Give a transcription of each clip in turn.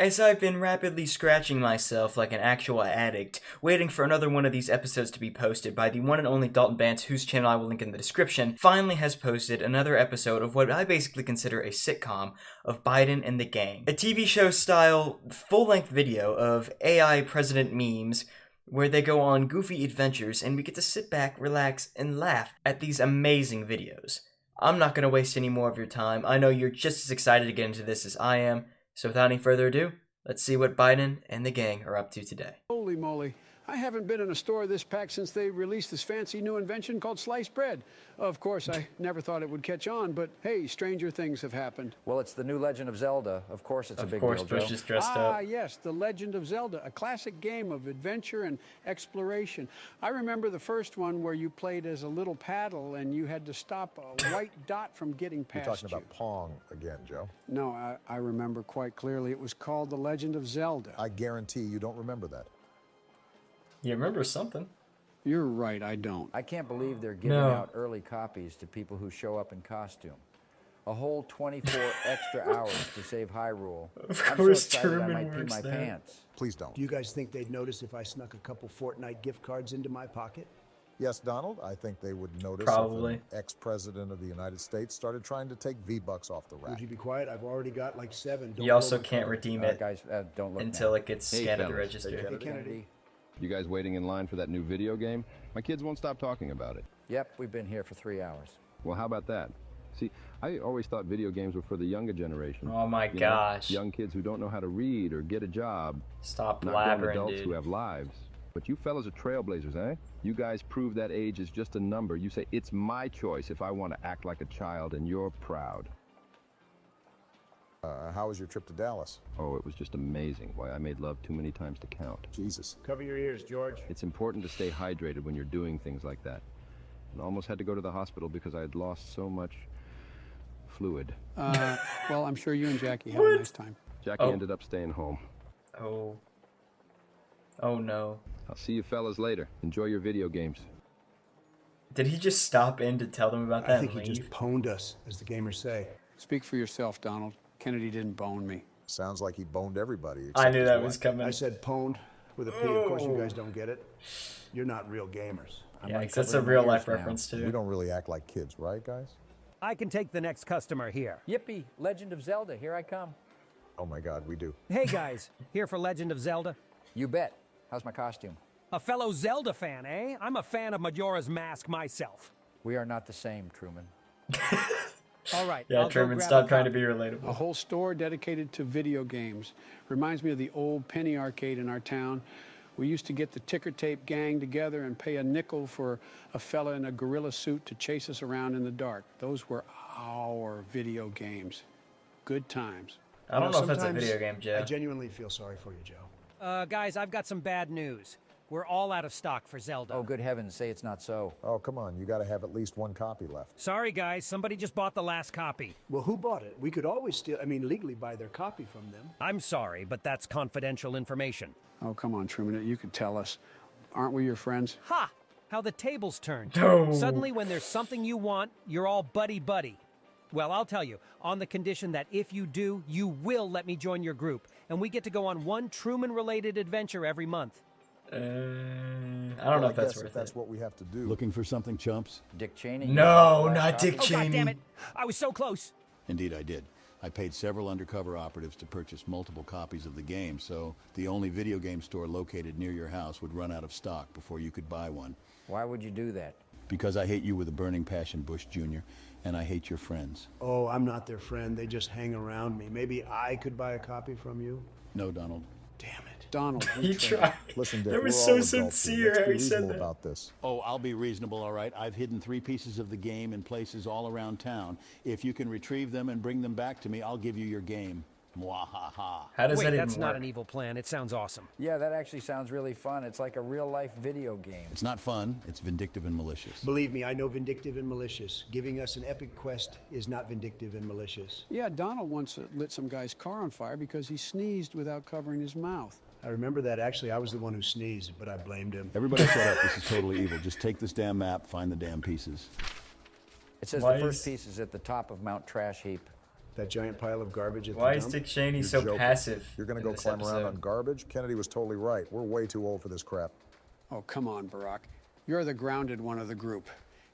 As I've been rapidly scratching myself like an actual addict, waiting for another one of these episodes to be posted by the one and only Dalton Bantz, whose channel I will link in the description, finally has posted another episode of what I basically consider a sitcom of Biden and the Gang. A TV show style, full-length video of AI president memes where they go on goofy adventures and we get to sit back, relax, and laugh at these amazing videos. I'm not going to waste any more of your time. I know you're just as excited to get into this as I am. So without any further ado, let's see what Biden and the gang are up to today. Holy moly. I haven't been in a store this packed since they released this fancy new invention called sliced bread. Of course, I never thought it would catch on, but hey, stranger things have happened. Well, it's the new Legend of Zelda. Of course it's a big deal, Joe. Of course, Bush is dressed up. Ah, yes, The Legend of Zelda, a classic game of adventure and exploration. I remember the first one where you played as a little paddle and you had to stop a white dot from getting past you. You're talking about Pong again, Joe. No, I remember quite clearly. It was called The Legend of Zelda. I guarantee you don't remember that. You remember something. You're right, I don't. I can't believe they're giving out early copies to people who show up in costume. A whole 24 extra hours to save Hyrule. Of I'm course, so excited I Truman might pee works my there. pants. Please don't. Do you guys think they'd notice if I snuck a couple Fortnite gift cards into my pocket? Yes, Donald, I think they would notice Probably. if an ex-president of the United States started trying to take V-Bucks off the rack. Would you be quiet? I've already got like 7. Don't You also blow my can't cover. redeem it Guys, don't look until now. it gets Hey, scanned at the fellas. register. Hey, Kennedy. You guys waiting in line for that new video game? My kids won't stop talking about it. Yep, we've been here for 3 hours. Well, how about that? See, I always thought video games were for the younger generation. Oh my You know, gosh. young kids who don't know how to read or get a job. Stop Not grown blabbering, adults who dude. have lives. But you fellas are trailblazers, eh? You guys prove that age is just a number. You say, it's my choice if I want to act like a child, and you're proud. How was your trip to Dallas? Oh, it was just amazing. Why, I made love too many times to count. Jesus. Cover your ears, George. It's important to stay hydrated when you're doing things like that. And I almost had to go to the hospital because I had lost so much fluid. Well, I'm sure you and Jackie had a nice time. Jackie ended up staying home. Oh. Oh no. I'll see you fellas later. Enjoy your video games. Did he just stop in to tell them about I that think and he leave? just pwned us, as the gamers say. Speak for yourself, Donald. Kennedy didn't bone me. Sounds like he boned everybody. I except knew his that wife. was coming. I said pwned with a P. Of course, you guys don't get it. You're not real gamers. Yeah, 'cause that's a real life reference We too. don't really act like kids, right, guys? I can take the next customer here. Yippee, Legend of Zelda, here I come. Oh my God, we do. Hey guys, here for Legend of Zelda. You bet. How's my costume? A fellow Zelda fan, eh? I'm a fan of Majora's Mask myself. We are not the same, Truman. All right. Yeah, I'll go Truman, grab stop a trying to copy. be A relatable. whole store dedicated to video games. Reminds me of the old penny arcade in our town. We used to get the ticker tape gang together and pay a nickel for a fella in a gorilla suit to chase us around in the dark. Those were our video games. Good times. I don't know if that's a Sometimes video game, I Joe. genuinely feel sorry for you, Joe. Guys, I've got some bad news. We're all out of stock for Zelda. Oh, good heavens, say it's not so. Oh, come on. You got to have at least one copy left. Sorry, guys. Somebody just bought the last copy. Well, who bought it? We could always steal, legally buy their copy from them. I'm sorry, but that's confidential information. Oh, come on, Truman. You could tell us. Aren't we your friends? Ha! How the tables turned. No. Suddenly, when there's something you want, you're all buddy-buddy. Well, I'll tell you, on the condition that if you do, you will let me join your group, and we get to go on one Truman-related adventure every month. I don't know if that's guess worth that's it. what we have to do. Looking for something, chumps? Dick Cheney? No, you not Dick Oh, Cheney. God damn it! I was so close. Indeed, I did. I paid several undercover operatives to purchase multiple copies of the game, so the only video game store located near your house would run out of stock before you could buy one. Why would you do that? Because I hate you with a burning passion, Bush Jr., and I hate your friends. Oh, I'm not their friend. They just hang around me. Maybe I could buy a copy from you? No, Donald. Damn it. Donald. He tried. Listen, Dick, That was we're so all adults here. sincere Let's how be he said reasonable that. about this. Oh, I'll be reasonable, all right. I've hidden 3 pieces of the game in places all around town. If you can retrieve them and bring them back to me, I'll give you your game. Mwahaha. How does Wait, that that's even not work? an evil plan. It sounds awesome. Yeah, that actually sounds really fun. It's like a real-life video game. It's not fun. It's vindictive and malicious. Believe me, I know vindictive and malicious. Giving us an epic quest is not vindictive and malicious. Yeah, Donald once lit some guy's car on fire because he sneezed without covering his mouth. I remember that. Actually, I was the one who sneezed, but I blamed him. Everybody shut up. This is totally evil. Just take this damn map, find the damn pieces. It says Why the first is- piece is at the top of Mount Trash Heap. That giant pile of garbage at Why the is dump? Dick Cheney You're so joking. passive? You're gonna in go this climb around episode? on garbage? Kennedy was totally right. We're way too old for this crap. Oh, come on, Barack. You're the grounded one of the group.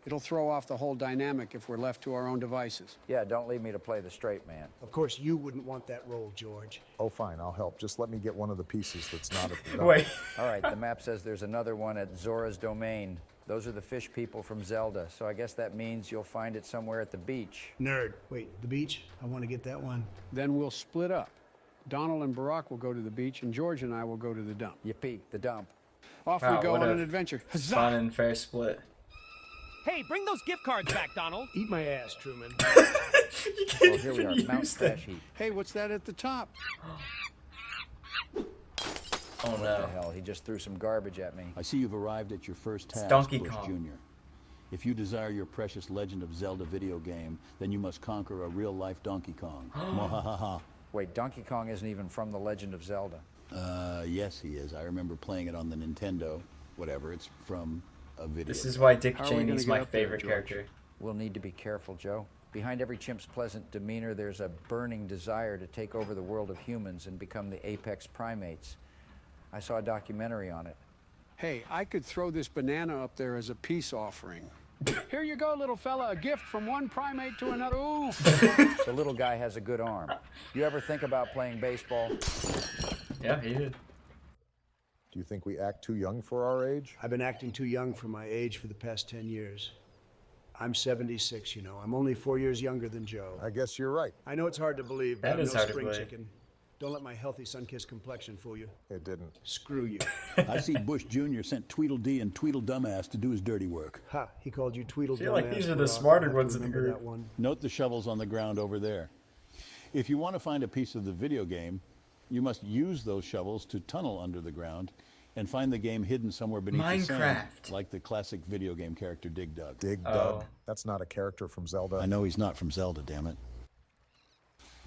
It'll throw off the whole dynamic if we're left to our own devices. Yeah, don't leave me to play the straight man. Of course, you wouldn't want that role, George. Oh, fine, I'll help. Just let me get one of the pieces that's not at the dump. Wait. All right, the map says there's another one at Zora's Domain. Those are the fish people from Zelda, so I guess that means you'll find it somewhere at the beach. Nerd. Wait, the beach? I want to get that one. Then we'll split up. Donald and Barack will go to the beach, and George and I will go to the dump. Yippee, the dump. Off Wow, we go what on a an adventure. Huzzah! Fun and fair split. Hey, bring those gift cards back, Donald. Eat my ass, Truman. You can't Well, here we even are, Mount use that. Trash Heap. Hey, what's that at the top? Oh What the no. hell, he just threw some garbage at me. I see you've arrived at your first task, Donkey Bush Kong. Jr. If you desire your precious Legend of Zelda video game, then you must conquer a real-life Donkey Kong. Mwahaha. Wait, Donkey Kong isn't even from The Legend of Zelda. Yes, he is. I remember playing it on the Nintendo. Whatever, it's from a video. This is why Dick How are we gonna Cheney's get my up there, favorite George? character. We'll need to be careful, Joe. Behind every chimp's pleasant demeanor, there's a burning desire to take over the world of humans and become the apex primates. I saw a documentary on it. Hey, I could throw this banana up there as a peace offering. Here you go, little fella, a gift from one primate to another. Ooh! The little guy has a good arm. You ever think about playing baseball? Yeah, he did. Do you think we act too young for our age? I've been acting too young for my age for the past 10 years. I'm 76, you know. I'm only 4 years younger than Joe. I guess you're right. I know it's hard to believe, but That I'm is no hard to spring believe. chicken. Don't let my healthy sun-kissed complexion fool you. It didn't. Screw you. I see Bush Jr. sent Tweedledee and Tweedledumbass to do his dirty work. Ha, he called you Tweedledum. I feel like these are the smarter ones in the group. That one. Note the shovels on the ground over there. If you want to find a piece of the video game, you must use those shovels to tunnel under the ground and find the game hidden somewhere beneath the sand, Minecraft. like the classic video game character Dig Dug. Dig Oh. Dug. That's not a character from Zelda. I know he's not from Zelda, damn it.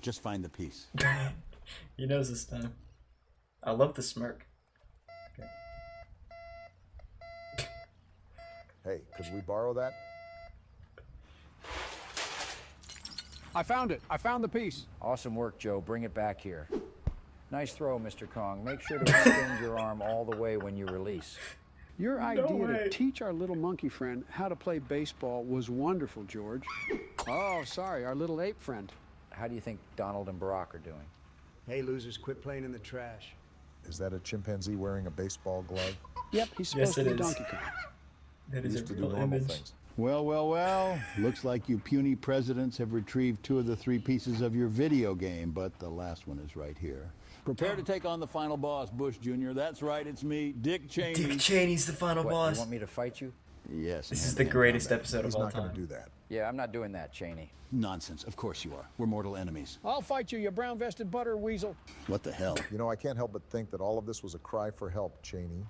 Just find the piece. He knows this time. I love the smirk. Hey, could we borrow that? I found it. I found the piece. Awesome work, Joe. Bring it back here. Nice throw, Mr. Kong. Make sure to extend your arm all the way when you release. Your idea way. to teach our little monkey friend how to play baseball was wonderful, George. Oh, sorry, our little ape friend. How do you think Donald and Barack are doing? Hey, losers, quit playing in the trash. Is that a chimpanzee wearing a baseball glove? Yep, he's Yes, supposed to it be is. Donkey Kong. That We is a used to do real normal image. things. Well, well, well. Looks like you puny presidents have retrieved 2 of the 3 pieces of your video game, but the last one is right here. Prepare to take on the final boss, Bush Jr. That's right, it's me, Dick Cheney. Dick Cheney's the final What, boss. you want me to fight you? Yes. This is hand the to hand greatest combat. episode He's of all not going time. to do that. Yeah, I'm not doing that, Cheney. Nonsense. Of course you are. We're mortal enemies. I'll fight you, you brown-vested butter weasel. What the hell? You know, I can't help but think that all of this was a cry for help, Cheney.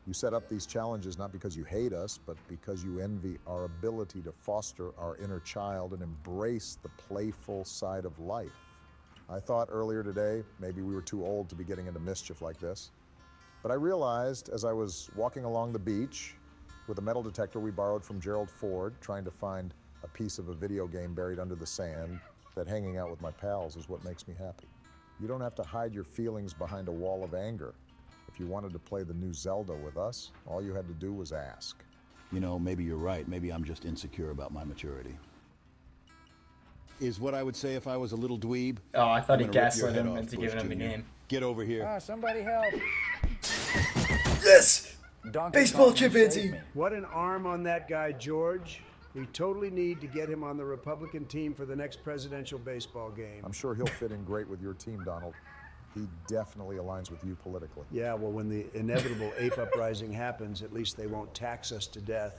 You set up these challenges not because you hate us, but because you envy our ability to foster our inner child and embrace the playful side of life. I thought earlier today maybe we were too old to be getting into mischief like this. But I realized as I was walking along the beach with a metal detector we borrowed from Gerald Ford, trying to find a piece of a video game buried under the sand, that hanging out with my pals is what makes me happy. You don't have to hide your feelings behind a wall of anger. If you wanted to play the new Zelda with us, all you had to do was ask. You know, maybe you're right. Maybe I'm just insecure about my maturity. Is what I would say if I was a little dweeb. Oh, I thought I'm he gonna rip your gaslit head him off, into Bush giving him the Jr. game. Get over here. Ah, somebody help. Yes! Donkey Baseball Kong, you chimpanzee. saved me. What an arm on that guy, George. We totally need to get him on the Republican team for the next presidential baseball game. I'm sure he'll fit in great with your team, Donald. He definitely aligns with you politically. Yeah, well, when the inevitable ape uprising happens, at least they won't tax us to death.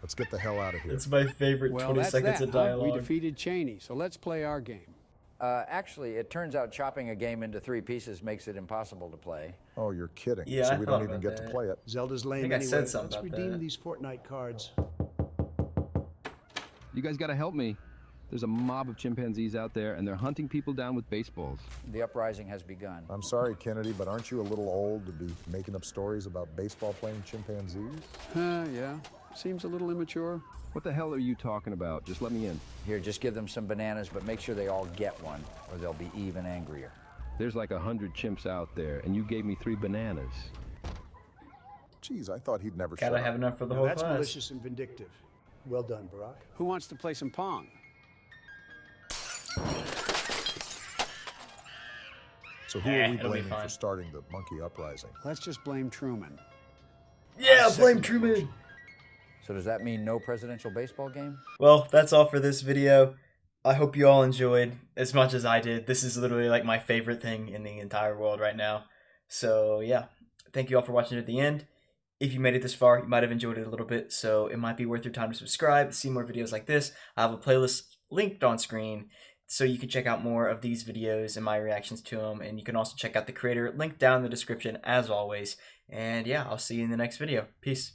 Let's get the hell out of here. It's my favorite Well, 20 that's seconds that, of huh? dialogue. We defeated Cheney, so let's play our game. Actually, it turns out chopping a game into 3 pieces makes it impossible to play. Oh, you're kidding. Yeah, so I we thought don't even about get to that. play it. Zelda's lame think I anyway. said something Let's about redeem that. these Fortnite cards. You guys gotta help me. There's a mob of chimpanzees out there, and they're hunting people down with baseballs. The uprising has begun. I'm sorry, Kennedy, but aren't you a little old to be making up stories about baseball playing chimpanzees? Yeah. Seems a little immature. What the hell are you talking about? Just let me in. Here, just give them some bananas, but make sure they all get one, or they'll be even angrier. There's like 100 chimps out there, and you gave me 3 bananas. Geez, I thought he'd never shut Gotta up. have enough for the Now whole that's class. malicious and vindictive. Well done, Barack. Who wants to play some Pong? So who are we it'll be blaming fine. for starting the monkey uprising? Let's just blame Truman. Yeah, Second blame that Truman. motion. So does that mean no presidential baseball game? Well, that's all for this video. I hope you all enjoyed as much as I did. This is literally like my favorite thing in the entire world right now. So yeah, thank you all for watching at the end. If you made it this far, you might have enjoyed it a little bit, so it might be worth your time to subscribe, see more videos like this. I have a playlist linked on screen, so you can check out more of these videos and my reactions to them, and you can also check out the creator, linked down in the description as always. And yeah, I'll see you in the next video. Peace.